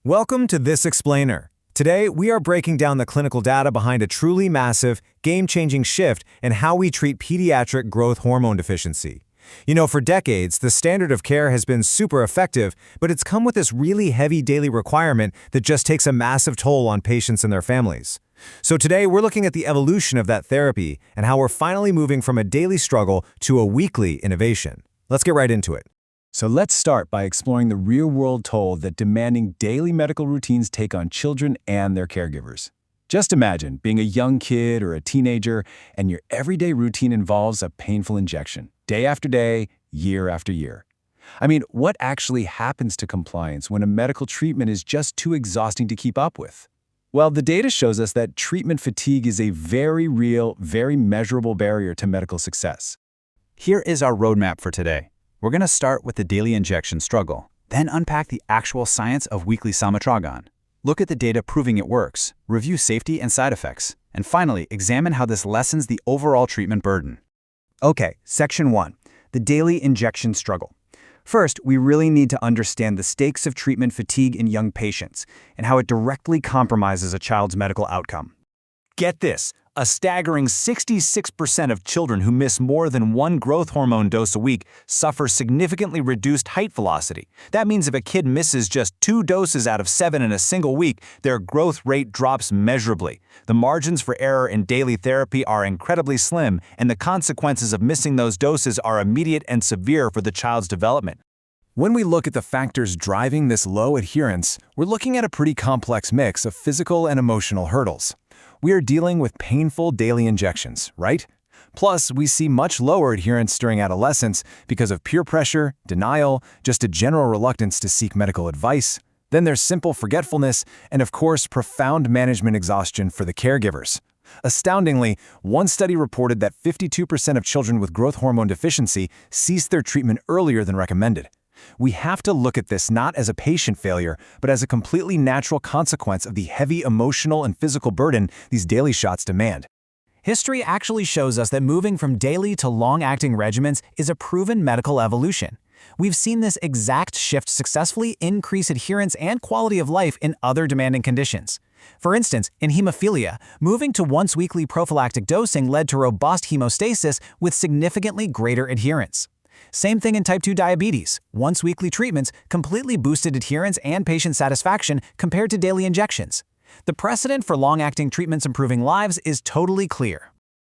Welcome to This Explainer. Today, we are breaking down the clinical data behind a truly massive, game-changing shift in how we treat pediatric growth hormone deficiency. For decades, the standard of care has been super effective, but it's come with this really heavy daily requirement that just takes a massive toll on patients and their families. So today, we're looking at the evolution of that therapy and how we're finally moving from a daily struggle to a weekly innovation. Let's get right into it. So let's start by exploring the real-world toll that demanding daily medical routines take on children and their caregivers. Just imagine being a young kid or a teenager, and your everyday routine involves a painful injection, day after day, year after year. What actually happens to compliance when a medical treatment is just too exhausting to keep up with? Well, the data shows us that treatment fatigue is a very real, very measurable barrier to medical success. Here is our roadmap for today. We're going to start with the daily injection struggle, then unpack the actual science of weekly Somatropin, look at the data proving it works, review safety and side effects, and finally examine how this lessens the overall treatment burden. Okay, Section 1, the daily injection struggle. First, we really need to understand the stakes of treatment fatigue in young patients and how it directly compromises a child's medical outcome. Get this, a staggering 66% of children who miss more than one growth hormone dose a week suffer significantly reduced height velocity. That means if a kid misses just 2 doses out of 7 in a single week, their growth rate drops measurably. The margins for error in daily therapy are incredibly slim, and the consequences of missing those doses are immediate and severe for the child's development. When we look at the factors driving this low adherence, we're looking at a pretty complex mix of physical and emotional hurdles. We are dealing with painful daily injections, right? Plus, we see much lower adherence during adolescence because of peer pressure, denial, just a general reluctance to seek medical advice. Then there's simple forgetfulness, and of course, profound management exhaustion for the caregivers. Astoundingly, one study reported that 52% of children with growth hormone deficiency ceased their treatment earlier than recommended. We have to look at this not as a patient failure, but as a completely natural consequence of the heavy emotional and physical burden these daily shots demand. History actually shows us that moving from daily to long-acting regimens is a proven medical evolution. We've seen this exact shift successfully increase adherence and quality of life in other demanding conditions. For instance, in hemophilia, moving to once-weekly prophylactic dosing led to robust hemostasis with significantly greater adherence. Same thing in type 2 diabetes. Once-weekly treatments completely boosted adherence and patient satisfaction compared to daily injections. The precedent for long-acting treatments improving lives is totally clear.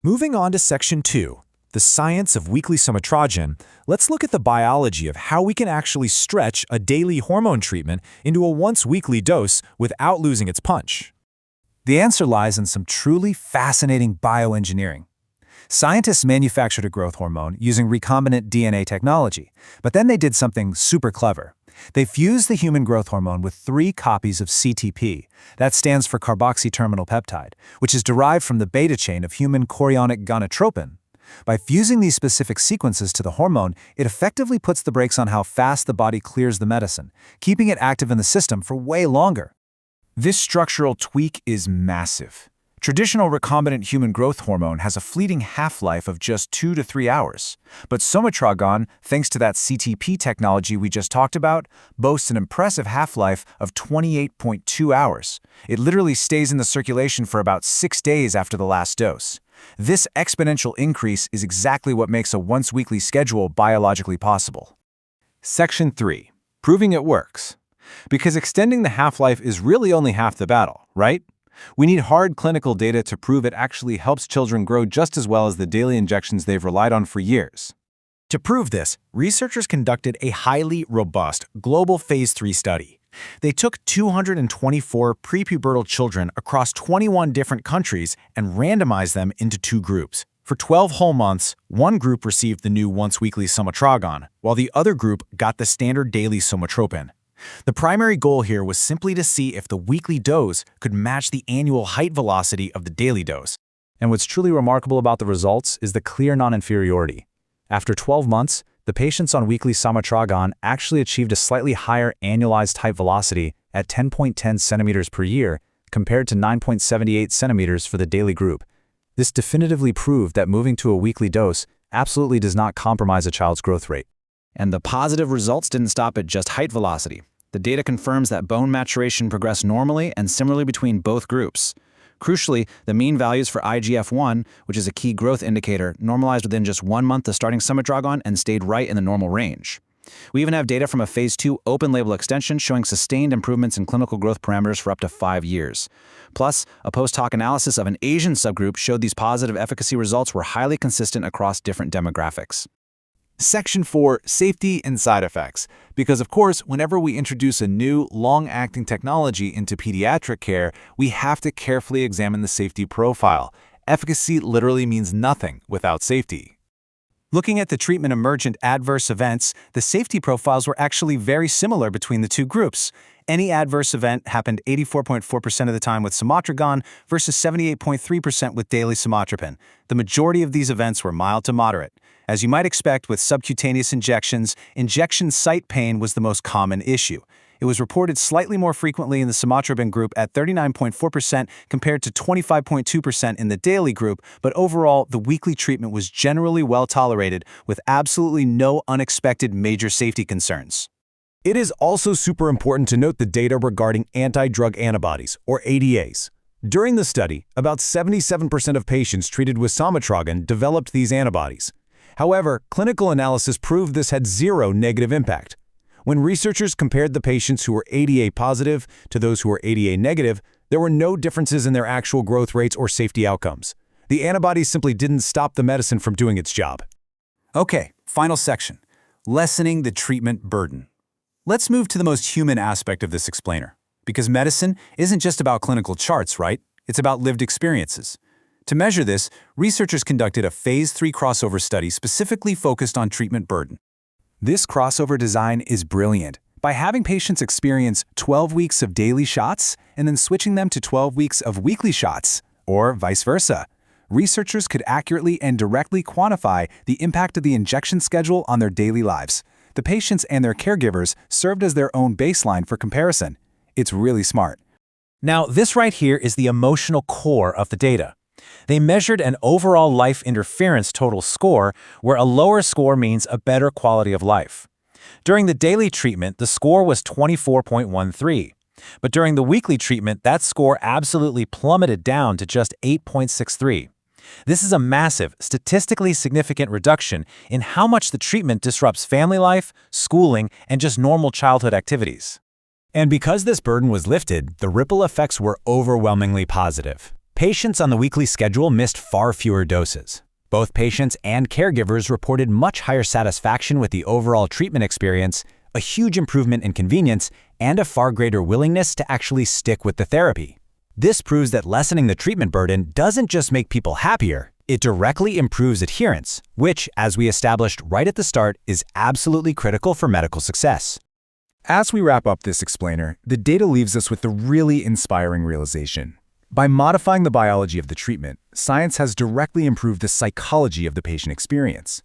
Moving on to Section 2, the science of weekly Somatropin, let's look at the biology of how we can actually stretch a daily hormone treatment into a once-weekly dose without losing its punch. The answer lies in some truly fascinating bioengineering. Scientists manufactured a growth hormone using recombinant DNA technology, but then they did something super clever. They fused the human growth hormone with 3 copies of CTP. That stands for carboxy-terminal peptide, which is derived from the beta chain of human chorionic gonadotropin. By fusing these specific sequences to the hormone, it effectively puts the brakes on how fast the body clears the medicine, keeping it active in the system for way longer. This structural tweak is massive. Traditional recombinant human growth hormone has a fleeting half-life of just 2 to 3 hours. But Somatropin, thanks to that CTP technology we just talked about, boasts an impressive half-life of 28.2 hours. It literally stays in the circulation for about 6 days after the last dose. This exponential increase is exactly what makes a once-weekly schedule biologically possible. Section 3. Proving it works. Because extending the half-life is really only half the battle, right? We need hard clinical data to prove it actually helps children grow just as well as the daily injections they've relied on for years. To prove this, researchers conducted a highly robust global Phase 3 study. They took 224 prepubertal children across 21 different countries and randomized them into 2 groups. For 12 whole months, one group received the new once-weekly Somatropin, while the other group got the standard daily Somatropin. The primary goal here was simply to see if the weekly dose could match the annual height velocity of the daily dose. And what's truly remarkable about the results is the clear non-inferiority. After 12 months, the patients on weekly Somatropin actually achieved a slightly higher annualized height velocity at 10.10 centimeters per year compared to 9.78 centimeters for the daily group. This definitively proved that moving to a weekly dose absolutely does not compromise a child's growth rate. And the positive results didn't stop at just height velocity. The data confirms that bone maturation progressed normally and similarly between both groups. Crucially, the mean values for IGF-1, which is a key growth indicator, normalized within just 1 month of starting Somatropin and stayed right in the normal range. We even have data from a Phase 2 open-label extension showing sustained improvements in clinical growth parameters for up to 5 years. Plus, a post-hoc analysis of an Asian subgroup showed these positive efficacy results were highly consistent across different demographics. Section 4, Safety and Side Effects. Because of course, whenever we introduce a new, long-acting technology into pediatric care, we have to carefully examine the safety profile. Efficacy literally means nothing without safety. Looking at the treatment-emergent adverse events, the safety profiles were actually very similar between the two groups. Any adverse event happened 84.4% of the time with Somatropin versus 78.3% with daily Somatropin. The majority of these events were mild to moderate. As you might expect with subcutaneous injections, injection site pain was the most common issue. It was reported slightly more frequently in the Somatropin group at 39.4% compared to 25.2% in the daily group, but overall, the weekly treatment was generally well tolerated with absolutely no unexpected major safety concerns. It is also super important to note the data regarding anti-drug antibodies, or ADAs. During the study, about 77% of patients treated with Somatropin developed these antibodies. However, clinical analysis proved this had zero negative impact. When researchers compared the patients who were ADA positive to those who were ADA negative, there were no differences in their actual growth rates or safety outcomes. The antibodies simply didn't stop the medicine from doing its job. Okay, final section. Lessening the treatment burden. Let's move to the most human aspect of this explainer. Because medicine isn't just about clinical charts, right? It's about lived experiences. To measure this, researchers conducted a Phase 3 crossover study specifically focused on treatment burden. This crossover design is brilliant. By having patients experience 12 weeks of daily shots and then switching them to 12 weeks of weekly shots, or vice versa, researchers could accurately and directly quantify the impact of the injection schedule on their daily lives. The patients and their caregivers served as their own baseline for comparison. It's really smart. Now, this right here is the emotional core of the data. They measured an overall life interference total score, where a lower score means a better quality of life. During the daily treatment, the score was 24.13. But during the weekly treatment, that score absolutely plummeted down to just 8.63. This is a massive, statistically significant reduction in how much the treatment disrupts family life, schooling, and just normal childhood activities. And because this burden was lifted, the ripple effects were overwhelmingly positive. Patients on the weekly schedule missed far fewer doses. Both patients and caregivers reported much higher satisfaction with the overall treatment experience, a huge improvement in convenience, and a far greater willingness to actually stick with the therapy. This proves that lessening the treatment burden doesn't just make people happier, it directly improves adherence, which, as we established right at the start, is absolutely critical for medical success. As we wrap up this explainer, the data leaves us with the really inspiring realization. By modifying the biology of the treatment, science has directly improved the psychology of the patient experience.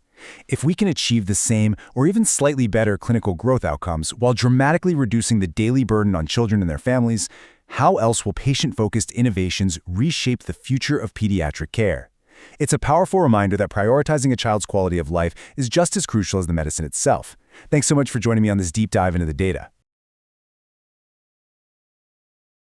If we can achieve the same or even slightly better clinical growth outcomes while dramatically reducing the daily burden on children and their families, how else will patient-focused innovations reshape the future of pediatric care? It's a powerful reminder that prioritizing a child's quality of life is just as crucial as the medicine itself. Thanks so much for joining me on this deep dive into the data.